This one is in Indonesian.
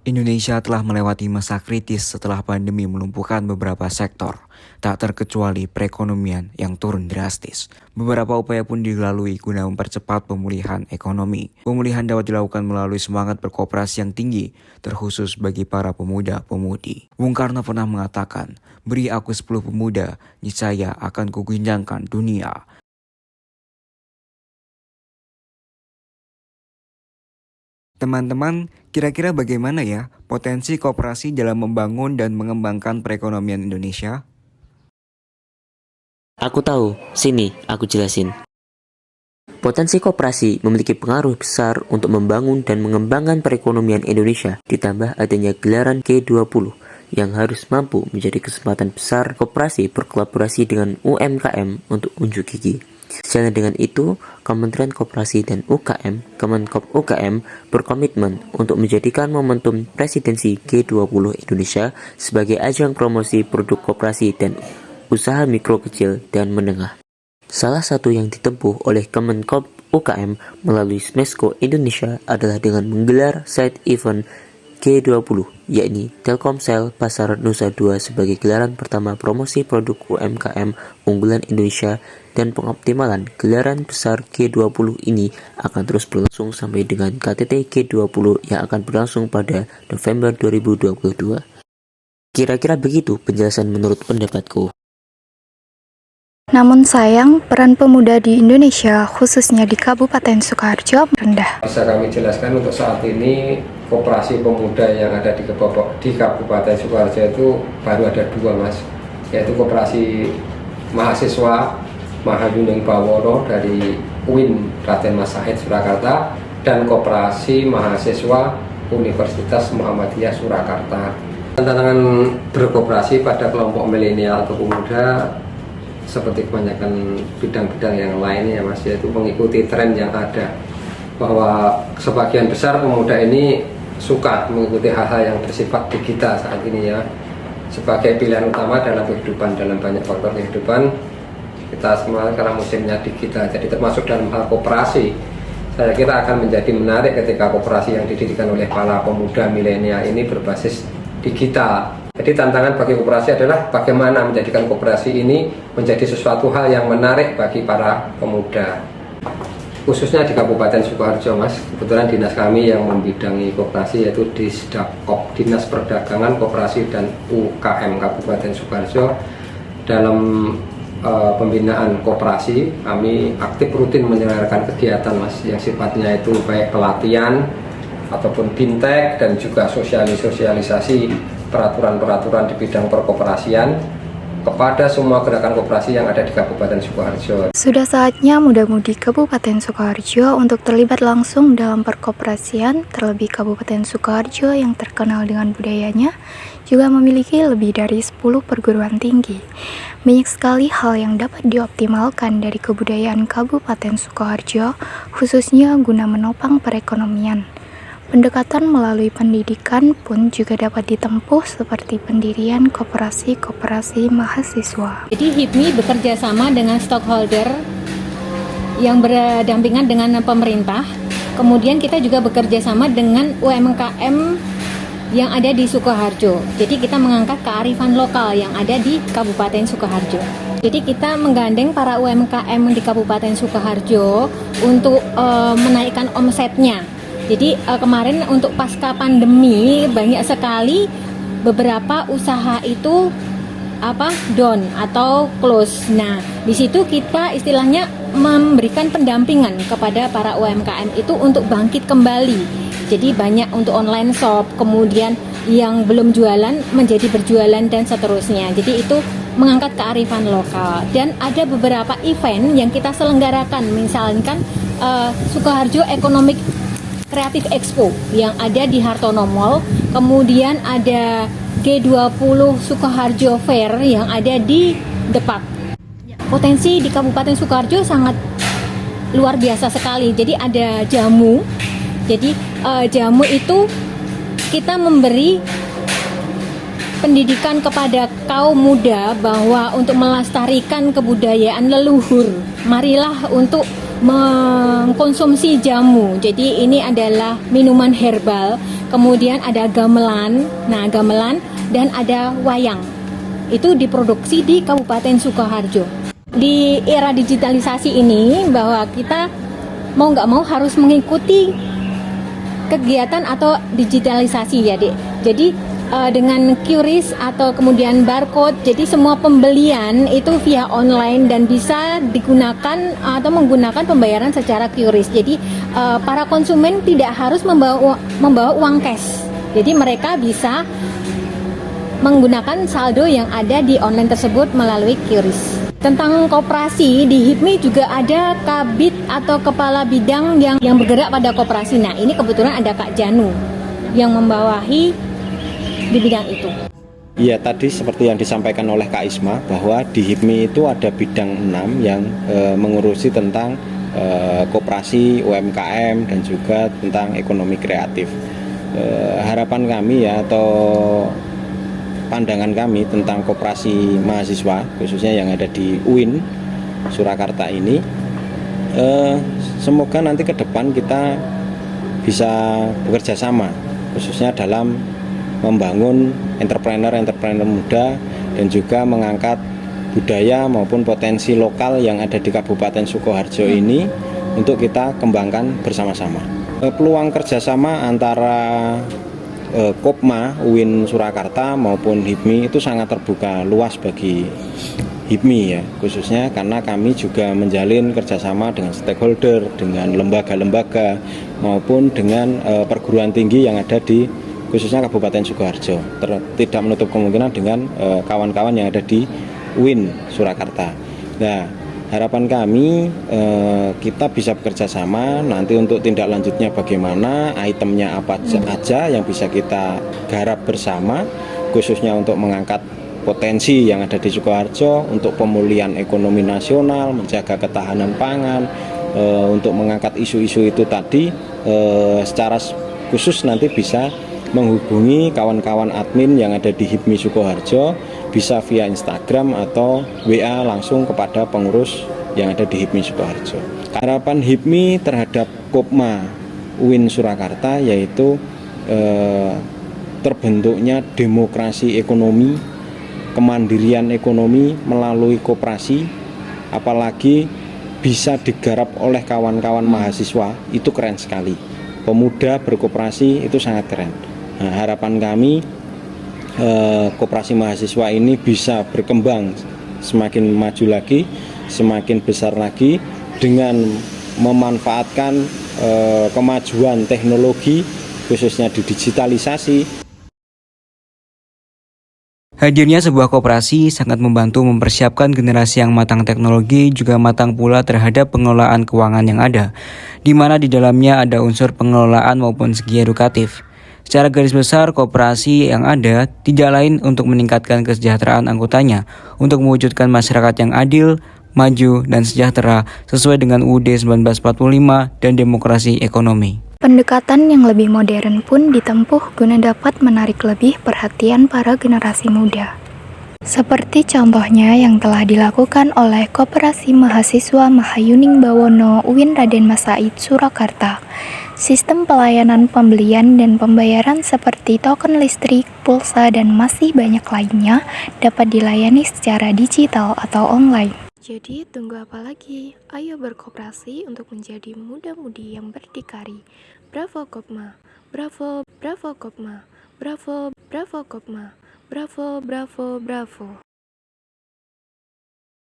Indonesia telah melewati masa kritis setelah pandemi melumpuhkan beberapa sektor, tak terkecuali perekonomian yang turun drastis. Beberapa upaya pun dilalui guna mempercepat pemulihan ekonomi. Pemulihan dapat dilakukan melalui semangat berkooperasi yang tinggi, terkhusus bagi para pemuda-pemudi. Bung Karno pernah mengatakan, "Beri aku 10 pemuda, niscaya akan kuguncangkan dunia." Teman-teman, kira-kira bagaimana ya potensi koperasi dalam membangun dan mengembangkan perekonomian Indonesia? Aku tahu, sini aku jelasin. Potensi koperasi memiliki pengaruh besar untuk membangun dan mengembangkan perekonomian Indonesia, ditambah adanya gelaran G20 yang harus mampu menjadi kesempatan besar koperasi berkolaborasi dengan UMKM untuk unjuk gigi. Sejalan dengan itu, Kementerian Koperasi dan UKM, Kemenkop UKM, berkomitmen untuk menjadikan momentum presidensi G20 Indonesia sebagai ajang promosi produk koperasi dan usaha mikro kecil dan menengah. Salah satu yang ditempuh oleh Kemenkop UKM melalui Smesco Indonesia adalah dengan menggelar side event G20, yakni Telkomsel Pasar Nusa Dua sebagai gelaran pertama promosi produk UMKM unggulan Indonesia, dan pengoptimalan gelaran besar G20 ini akan terus berlangsung sampai dengan KTT G20 yang akan berlangsung pada November 2022. Kira-kira begitu penjelasan menurut pendapatku. Namun sayang, peran pemuda di Indonesia, khususnya di Kabupaten Sukoharjo, rendah. Bisa kami jelaskan untuk saat ini, koperasi pemuda yang ada di Kabupaten Sukoharjo itu baru ada 2, Mas. Yaitu koperasi mahasiswa Mahayuning Bawono dari UIN Raden Mas Said Surakarta dan koperasi mahasiswa Universitas Muhammadiyah Surakarta. Tantangan berkoperasi pada kelompok milenial atau pemuda seperti kebanyakan bidang-bidang yang lainnya, Mas, yaitu mengikuti tren yang ada, bahwa sebagian besar pemuda ini suka mengikuti hal-hal yang bersifat digital saat ini ya, sebagai pilihan utama dalam kehidupan, dalam banyak faktor kehidupan kita semua karena musimnya digital. Jadi termasuk dalam hal koperasi, saya kira akan menjadi menarik ketika koperasi yang didirikan oleh para pemuda milenial ini berbasis digital. Jadi tantangan bagi koperasi adalah bagaimana menjadikan koperasi ini menjadi sesuatu hal yang menarik bagi para pemuda. Khususnya di Kabupaten Sukoharjo, Mas, kebetulan dinas kami yang membidangi koperasi yaitu Disdakop, Dinas Perdagangan, Koperasi dan UKM Kabupaten Sukoharjo. Dalam pembinaan koperasi, kami aktif rutin menyelenggarakan kegiatan, Mas, yang sifatnya itu baik pelatihan ataupun fintech dan juga sosialisasi peraturan-peraturan di bidang perkoperasian kepada semua gerakan koperasi yang ada di Kabupaten Sukoharjo. Sudah saatnya muda-mudi Kabupaten Sukoharjo untuk terlibat langsung dalam perkoperasian, terlebih Kabupaten Sukoharjo yang terkenal dengan budayanya juga memiliki lebih dari 10 perguruan tinggi. Banyak sekali hal yang dapat dioptimalkan dari kebudayaan Kabupaten Sukoharjo, khususnya guna menopang perekonomian. Pendekatan melalui pendidikan pun juga dapat ditempuh seperti pendirian koperasi-koperasi mahasiswa. Jadi HIPMI bekerja sama dengan stakeholder yang berdampingan dengan pemerintah. Kemudian kita juga bekerja sama dengan UMKM yang ada di Sukoharjo. Jadi kita mengangkat kearifan lokal yang ada di Kabupaten Sukoharjo. Jadi kita menggandeng para UMKM di Kabupaten Sukoharjo untuk menaikkan omsetnya. Jadi kemarin untuk pasca pandemi banyak sekali beberapa usaha itu down atau close. Nah, di situ kita istilahnya memberikan pendampingan kepada para UMKM itu untuk bangkit kembali. Jadi banyak untuk online shop, kemudian yang belum jualan menjadi berjualan dan seterusnya. Jadi itu mengangkat kearifan lokal. Dan ada beberapa event yang kita selenggarakan, misalkan Sukoharjo Economic Creative Expo yang ada di Hartono Mall, kemudian ada G20 Sukoharjo Fair yang ada di Depak. Potensi di Kabupaten Sukoharjo sangat luar biasa sekali. Jadi ada jamu. Jadi jamu itu kita memberi pendidikan kepada kaum muda bahwa untuk melestarikan kebudayaan leluhur, marilah untuk mengkonsumsi jamu. Jadi ini adalah minuman herbal. Kemudian ada gamelan. Nah, gamelan dan ada wayang. Itu diproduksi di Kabupaten Sukoharjo. Di era digitalisasi ini bahwa kita mau nggak mau harus mengikuti kegiatan atau digitalisasi ya, Dek. Jadi dengan QRIS atau kemudian barcode, jadi semua pembelian itu via online dan bisa digunakan atau menggunakan pembayaran secara QRIS. Jadi para konsumen tidak harus membawa uang cash. Jadi mereka bisa menggunakan saldo yang ada di online tersebut melalui QRIS. Tentang koperasi, di HIPMI juga ada kabid atau kepala bidang yang bergerak pada koperasi. Nah, ini kebetulan ada Kak Janu yang membawahi di bidang itu. Iya, tadi seperti yang disampaikan oleh Kak Isma bahwa di HIPMI itu ada bidang 6 yang mengurusi tentang koperasi, UMKM dan juga tentang ekonomi kreatif. Harapan kami ya atau pandangan kami tentang koperasi mahasiswa khususnya yang ada di UIN Surakarta ini, semoga nanti ke depan kita bisa bekerja sama khususnya dalam membangun entrepreneur muda dan juga mengangkat budaya maupun potensi lokal yang ada di Kabupaten Sukoharjo ini untuk kita kembangkan bersama-sama. Peluang kerjasama antara Kopma, UIN Surakarta maupun HIPMI itu sangat terbuka luas bagi HIPMI ya, khususnya karena kami juga menjalin kerjasama dengan stakeholder, dengan lembaga-lembaga maupun dengan perguruan tinggi yang ada di khususnya Kabupaten Sukoharjo. Tidak menutup kemungkinan dengan kawan-kawan yang ada di UIN Surakarta. Nah, harapan kami kita bisa bekerja sama nanti untuk tindak lanjutnya bagaimana, itemnya apa aja yang bisa kita garap bersama khususnya untuk mengangkat potensi yang ada di Sukoharjo untuk pemulihan ekonomi nasional, menjaga ketahanan pangan, untuk mengangkat isu-isu itu tadi secara khusus nanti bisa menghubungi kawan-kawan admin yang ada di HIPMI Sukoharjo, bisa via Instagram atau WA langsung kepada pengurus yang ada di HIPMI Sukoharjo. Harapan HIPMI terhadap Kopma UIN Surakarta yaitu terbentuknya demokrasi ekonomi, kemandirian ekonomi melalui koperasi, apalagi bisa digarap oleh kawan-kawan mahasiswa, itu keren sekali. Pemuda berkoperasi itu sangat keren. Nah, harapan kami koperasi mahasiswa ini bisa berkembang semakin maju lagi, semakin besar lagi dengan memanfaatkan kemajuan teknologi khususnya di digitalisasi. Hadirnya sebuah koperasi sangat membantu mempersiapkan generasi yang matang teknologi, juga matang pula terhadap pengelolaan keuangan yang ada, di mana di dalamnya ada unsur pengelolaan maupun segi edukatif. Secara garis besar, koperasi yang ada tidak lain untuk meningkatkan kesejahteraan anggotanya, untuk mewujudkan masyarakat yang adil, maju, dan sejahtera sesuai dengan UUD 1945 dan demokrasi ekonomi. Pendekatan yang lebih modern pun ditempuh guna dapat menarik lebih perhatian para generasi muda. Seperti contohnya yang telah dilakukan oleh Koperasi Mahasiswa Mahayuning Bawono UIN Raden Mas Said Surakarta. Sistem pelayanan pembelian dan pembayaran seperti token listrik, pulsa, dan masih banyak lainnya dapat dilayani secara digital atau online. Jadi tunggu apa lagi? Ayo berkoperasi untuk menjadi muda-mudi yang berdikari. Bravo Kopma, bravo, bravo Kopma, bravo, bravo Kopma, bravo, bravo, bravo.